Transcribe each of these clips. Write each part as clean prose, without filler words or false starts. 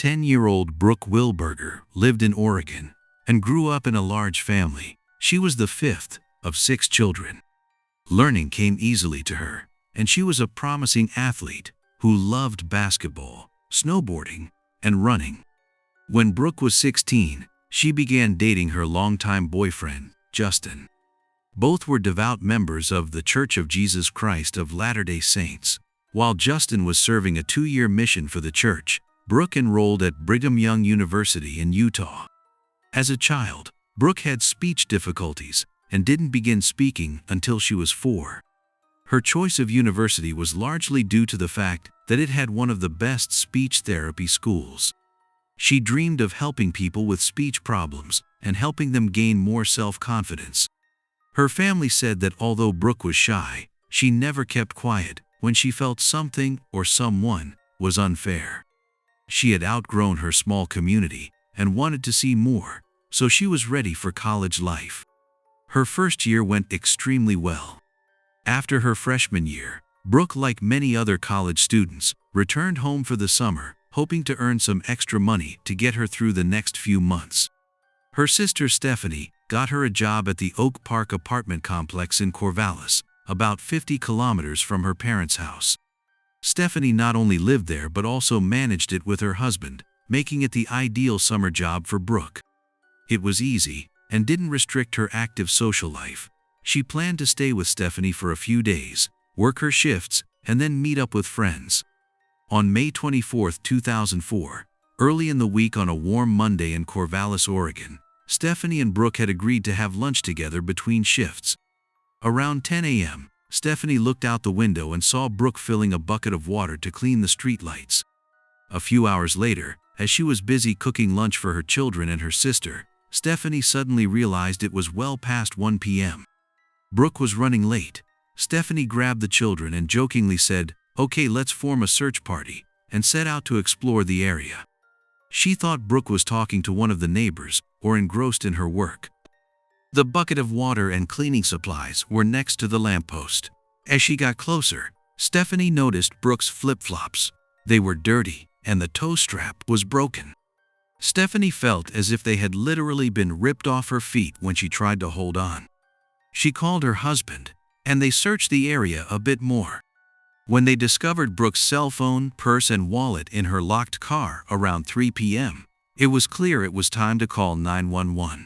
10-year-old Brooke Wilberger lived in Oregon and grew up in a large family. She was the fifth of 6 children. Learning came easily to her, and she was a promising athlete who loved basketball, snowboarding, and running. When Brooke was 16, she began dating her longtime boyfriend, Justin. Both were devout members of the Church of Jesus Christ of Latter-day Saints. While Justin was serving a 2-year mission for the church, Brooke enrolled at Brigham Young University in Utah. As a child, Brooke had speech difficulties and didn't begin speaking until she was 4. Her choice of university was largely due to the fact that it had one of the best speech therapy schools. She dreamed of helping people with speech problems and helping them gain more self-confidence. Her family said that although Brooke was shy, she never kept quiet when she felt something or someone was unfair. She had outgrown her small community and wanted to see more, so she was ready for college life. Her first year went extremely well. After her freshman year, Brooke, like many other college students, returned home for the summer, hoping to earn some extra money to get her through the next few months. Her sister Stephanie got her a job at the Oak Park apartment complex in Corvallis, about 50 kilometers from her parents' house. Stephanie not only lived there but also managed it with her husband, making it the ideal summer job for Brooke. It was easy and didn't restrict her active social life. She planned to stay with Stephanie for a few days, work her shifts, and then meet up with friends. On May 24, 2004, early in the week on a warm Monday in Corvallis, Oregon, Stephanie and Brooke had agreed to have lunch together between shifts. Around 10 a.m., Stephanie looked out the window and saw Brooke filling a bucket of water to clean the streetlights. A few hours later, as she was busy cooking lunch for her children and her sister, Stephanie suddenly realized it was well past 1 p.m. Brooke was running late. Stephanie grabbed the children and jokingly said, "Okay, let's form a search party," and set out to explore the area. She thought Brooke was talking to one of the neighbors or engrossed in her work. The bucket of water and cleaning supplies were next to the lamppost. As she got closer, Stephanie noticed Brooke's flip-flops. They were dirty, and the toe strap was broken. Stephanie felt as if they had literally been ripped off her feet when she tried to hold on. She called her husband, and they searched the area a bit more. When they discovered Brooke's cell phone, purse, and wallet in her locked car around 3 p.m., it was clear it was time to call 911.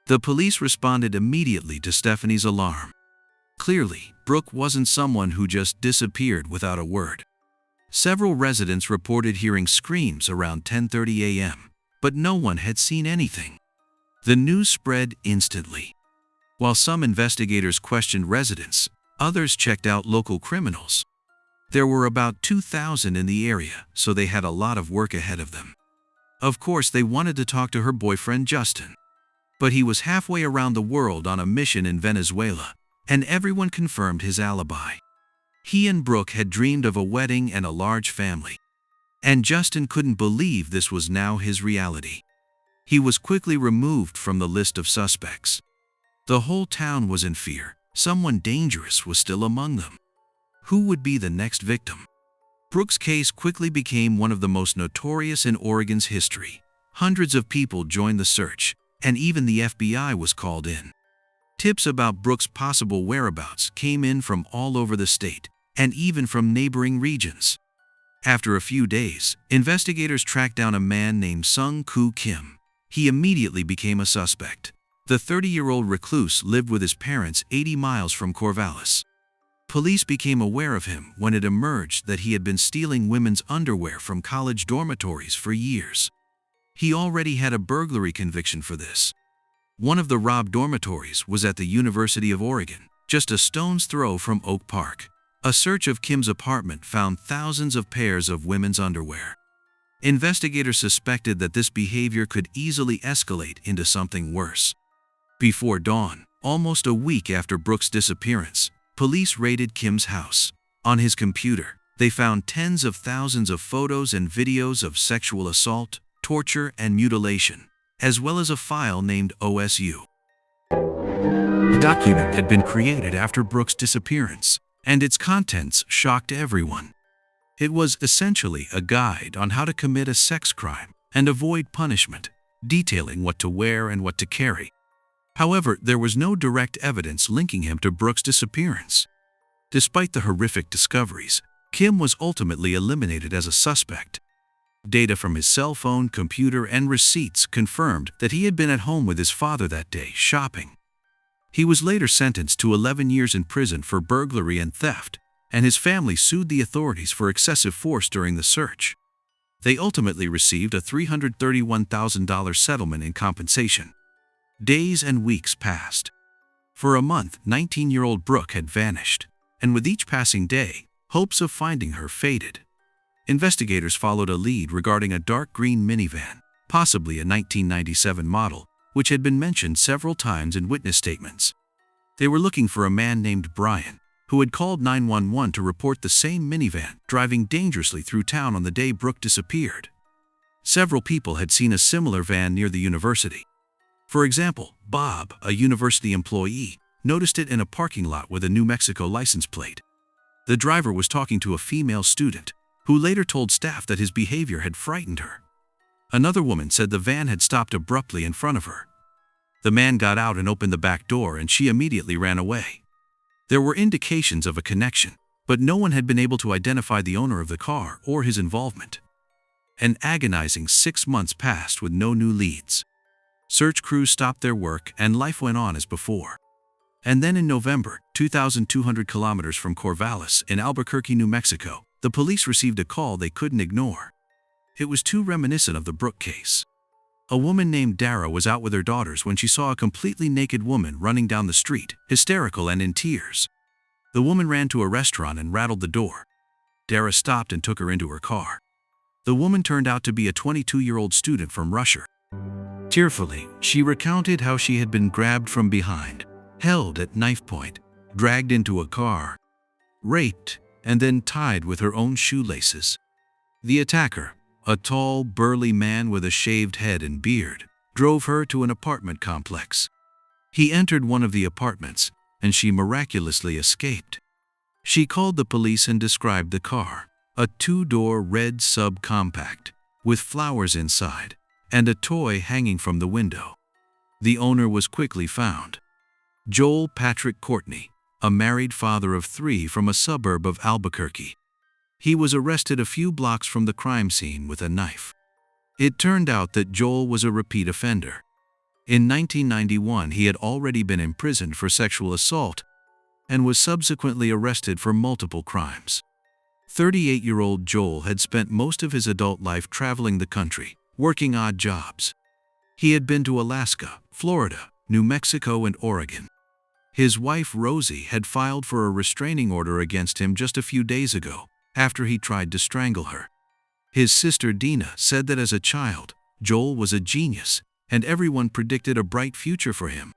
The police responded immediately to Stephanie's alarm. Clearly, Brooke wasn't someone who just disappeared without a word. Several residents reported hearing screams around 10:30 a.m., but no one had seen anything. The news spread instantly. While some investigators questioned residents, others checked out local criminals. There were about 2,000 in the area, so they had a lot of work ahead of them. Of course, they wanted to talk to her boyfriend Justin. But he was halfway around the world on a mission in Venezuela, and everyone confirmed his alibi. He and Brooke had dreamed of a wedding and a large family. And Justin couldn't believe this was now his reality. He was quickly removed from the list of suspects. The whole town was in fear. Someone dangerous was still among them. Who would be the next victim? Brooke's case quickly became one of the most notorious in Oregon's history. Hundreds of people joined the search, and even the FBI was called in. Tips about Brooke's possible whereabouts came in from all over the state, and even from neighboring regions. After a few days, investigators tracked down a man named Sung-Koo Kim. He immediately became a suspect. The 30-year-old recluse lived with his parents 80 miles from Corvallis. Police became aware of him when it emerged that he had been stealing women's underwear from college dormitories for years. He already had a burglary conviction for this. One of the robbed dormitories was at the University of Oregon, just a stone's throw from Oak Park. A search of Kim's apartment found thousands of pairs of women's underwear. Investigators suspected that this behavior could easily escalate into something worse. Before dawn, almost a week after Brooke's disappearance, police raided Kim's house. On his computer, they found tens of thousands of photos and videos of sexual assault, torture, and mutilation, as well as a file named OSU. The document had been created after Brooke's disappearance, and its contents shocked everyone. It was essentially a guide on how to commit a sex crime and avoid punishment, detailing what to wear and what to carry. However, there was no direct evidence linking him to Brooke's disappearance. Despite the horrific discoveries, Kim was ultimately eliminated as a suspect. Data from his cell phone, computer, and receipts confirmed that he had been at home with his father that day, shopping. He was later sentenced to 11 years in prison for burglary and theft, and his family sued the authorities for excessive force during the search. They ultimately received a $331,000 settlement in compensation. Days and weeks passed. For a month, 19-year-old Brooke had vanished, and with each passing day, hopes of finding her faded. Investigators followed a lead regarding a dark green minivan, possibly a 1997 model, which had been mentioned several times in witness statements. They were looking for a man named Brian, who had called 911 to report the same minivan driving dangerously through town on the day Brooke disappeared. Several people had seen a similar van near the university. For example, Bob, a university employee, noticed it in a parking lot with a New Mexico license plate. The driver was talking to a female student, who later told staff that his behavior had frightened her. Another woman said the van had stopped abruptly in front of her. The man got out and opened the back door, and she immediately ran away. There were indications of a connection, but no one had been able to identify the owner of the car or his involvement. An agonizing 6 months passed with no new leads. Search crews stopped their work and life went on as before. And then in November, 2,200 kilometers from Corvallis in Albuquerque, New Mexico, the police received a call they couldn't ignore. It was too reminiscent of the Brooke case. A woman named Dara was out with her daughters when she saw a completely naked woman running down the street, hysterical and in tears. The woman ran to a restaurant and rattled the door. Dara stopped and took her into her car. The woman turned out to be a 22-year-old student from Russia. Tearfully, she recounted how she had been grabbed from behind, held at knife point, dragged into a car, raped, and then tied with her own shoelaces. The attacker, a tall, burly man with a shaved head and beard, drove her to an apartment complex. He entered one of the apartments, and she miraculously escaped. She called the police and described the car, a 2-door red subcompact, with flowers inside, and a toy hanging from the window. The owner was quickly found. Joel Patrick Courtney, a married father of 3 from a suburb of Albuquerque. He was arrested a few blocks from the crime scene with a knife. It turned out that Joel was a repeat offender. In 1991, he had already been imprisoned for sexual assault and was subsequently arrested for multiple crimes. 38-year-old Joel had spent most of his adult life traveling the country, working odd jobs. He had been to Alaska, Florida, New Mexico, and Oregon. His wife Rosie had filed for a restraining order against him just a few days ago, after he tried to strangle her. His sister Dina said that as a child, Joel was a genius, and everyone predicted a bright future for him.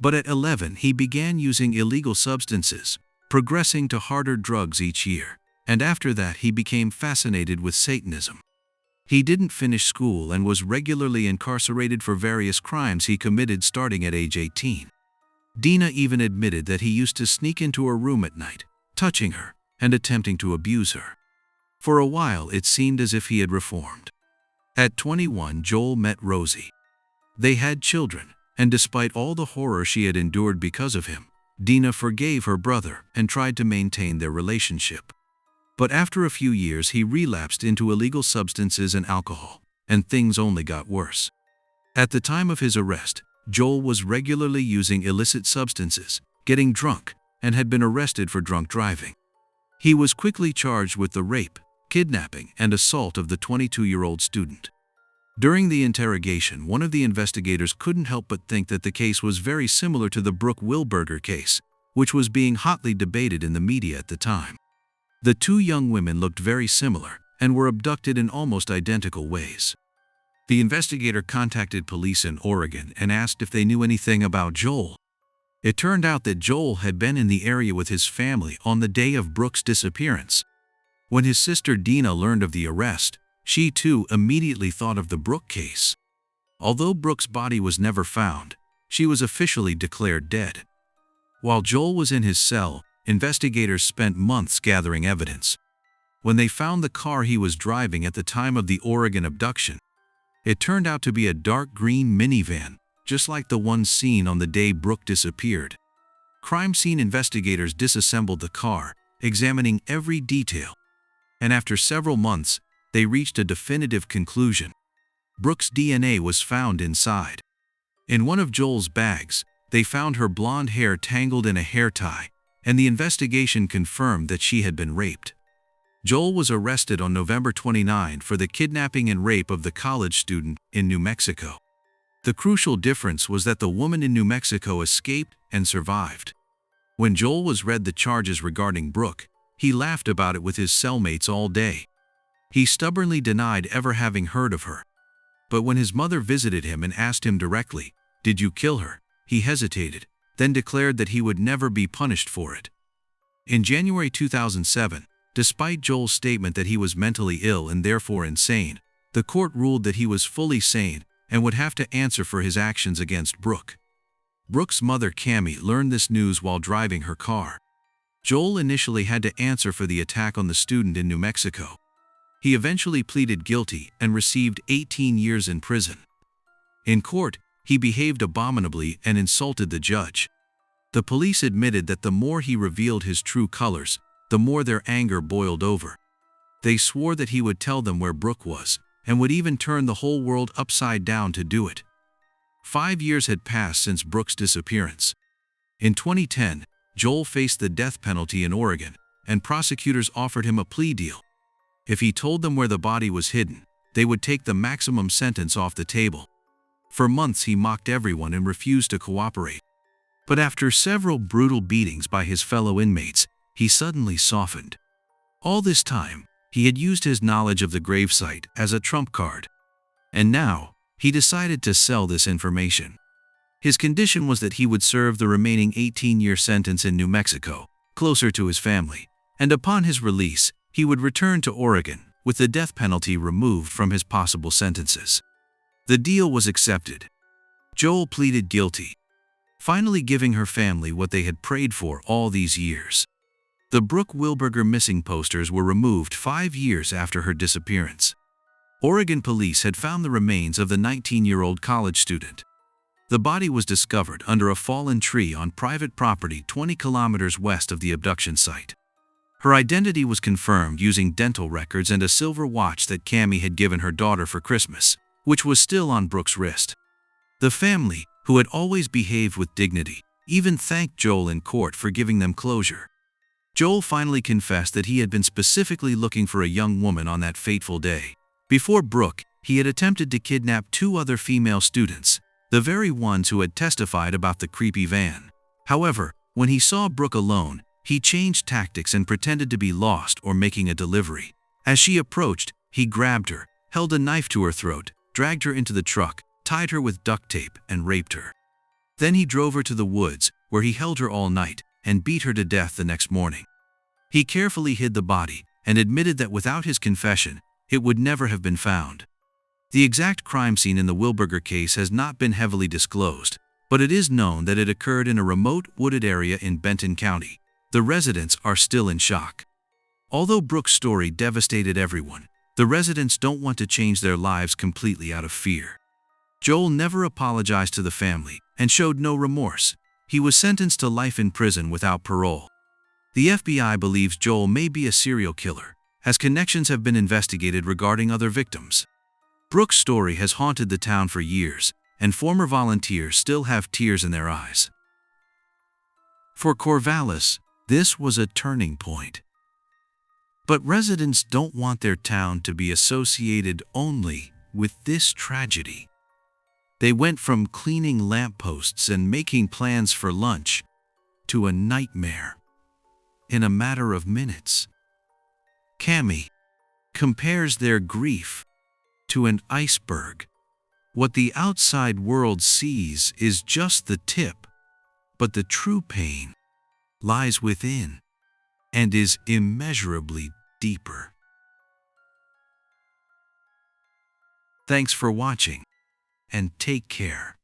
But at 11, he began using illegal substances, progressing to harder drugs each year, and after that he became fascinated with Satanism. He didn't finish school and was regularly incarcerated for various crimes he committed starting at age 18. Dina even admitted that he used to sneak into her room at night, touching her, and attempting to abuse her. For a while, it seemed as if he had reformed. At 21, Joel met Rosie. They had children, and despite all the horror she had endured because of him, Dina forgave her brother and tried to maintain their relationship. But after a few years, he relapsed into illegal substances and alcohol, and things only got worse. At the time of his arrest, Joel was regularly using illicit substances, getting drunk, and had been arrested for drunk driving. He was quickly charged with the rape, kidnapping, and assault of the 22-year-old student. During the interrogation, one of the investigators couldn't help but think that the case was very similar to the Brooke Wilberger case, which was being hotly debated in the media at the time. The 2 young women looked very similar and were abducted in almost identical ways. The investigator contacted police in Oregon and asked if they knew anything about Joel. It turned out that Joel had been in the area with his family on the day of Brooke's disappearance. When his sister Dina learned of the arrest, she too immediately thought of the Brooke case. Although Brooke's body was never found, she was officially declared dead. While Joel was in his cell, investigators spent months gathering evidence. when they found the car he was driving at the time of the Oregon abduction. It turned out to be a dark green minivan, just like the one seen on the day Brooke disappeared. Crime scene investigators disassembled the car, examining every detail. And after several months, they reached a definitive conclusion. Brooke's DNA was found inside. In one of Joel's bags, they found her blonde hair tangled in a hair tie, and the investigation confirmed that she had been raped. Joel was arrested on November 29 for the kidnapping and rape of the college student in New Mexico. The crucial difference was that the woman in New Mexico escaped and survived. When Joel was read the charges regarding Brooke, he laughed about it with his cellmates all day. He stubbornly denied ever having heard of her. But when his mother visited him and asked him directly, "Did you kill her?" he hesitated, then declared that he would never be punished for it. In January 2007, despite Joel's statement that he was mentally ill and therefore insane, the court ruled that he was fully sane and would have to answer for his actions against Brooke. Brooke's mother, Cammie, learned this news while driving her car. Joel initially had to answer for the attack on the student in New Mexico. He eventually pleaded guilty and received 18 years in prison. In court, he behaved abominably and insulted the judge. The police admitted that the more he revealed his true colors, the more their anger boiled over. They swore that he would tell them where Brooke was, and would even turn the whole world upside down to do it. 5 years had passed since Brooke's disappearance. In 2010, Joel faced the death penalty in Oregon, and prosecutors offered him a plea deal. If he told them where the body was hidden, they would take the maximum sentence off the table. For months he mocked everyone and refused to cooperate. But after several brutal beatings by his fellow inmates, he suddenly softened. All this time, he had used his knowledge of the gravesite as a trump card. And now, he decided to sell this information. His condition was that he would serve the remaining 18-year sentence in New Mexico, closer to his family, and upon his release, he would return to Oregon, with the death penalty removed from his possible sentences. The deal was accepted. Joel pleaded guilty, finally giving her family what they had prayed for all these years. The Brooke Wilberger missing posters were removed 5 years after her disappearance. Oregon police had found the remains of the 19-year-old college student. The body was discovered under a fallen tree on private property 20 kilometers west of the abduction site. Her identity was confirmed using dental records and a silver watch that Cammie had given her daughter for Christmas, which was still on Brooke's wrist. The family, who had always behaved with dignity, even thanked Joel in court for giving them closure. Joel finally confessed that he had been specifically looking for a young woman on that fateful day. Before Brooke, he had attempted to kidnap 2 other female students, the very ones who had testified about the creepy van. However, when he saw Brooke alone, he changed tactics and pretended to be lost or making a delivery. As she approached, he grabbed her, held a knife to her throat, dragged her into the truck, tied her with duct tape, and raped her. Then he drove her to the woods, where he held her all night, and beat her to death the next morning. He carefully hid the body, and admitted that without his confession, it would never have been found. The exact crime scene in the Wilberger case has not been heavily disclosed, but it is known that it occurred in a remote, wooded area in Benton County. The residents are still in shock. Although Brooke's story devastated everyone, the residents don't want to change their lives completely out of fear. Joel never apologized to the family and showed no remorse. He was sentenced to life in prison without parole. The FBI believes Joel may be a serial killer, as connections have been investigated regarding other victims. Brooke's story has haunted the town for years, and former volunteers still have tears in their eyes. For Corvallis, this was a turning point. But residents don't want their town to be associated only with this tragedy. They went from cleaning lampposts and making plans for lunch to a nightmare in a matter of minutes. Cammie compares their grief to an iceberg. What the outside world sees is just the tip, but the true pain lies within and is immeasurably deeper. Thanks for watching, and take care.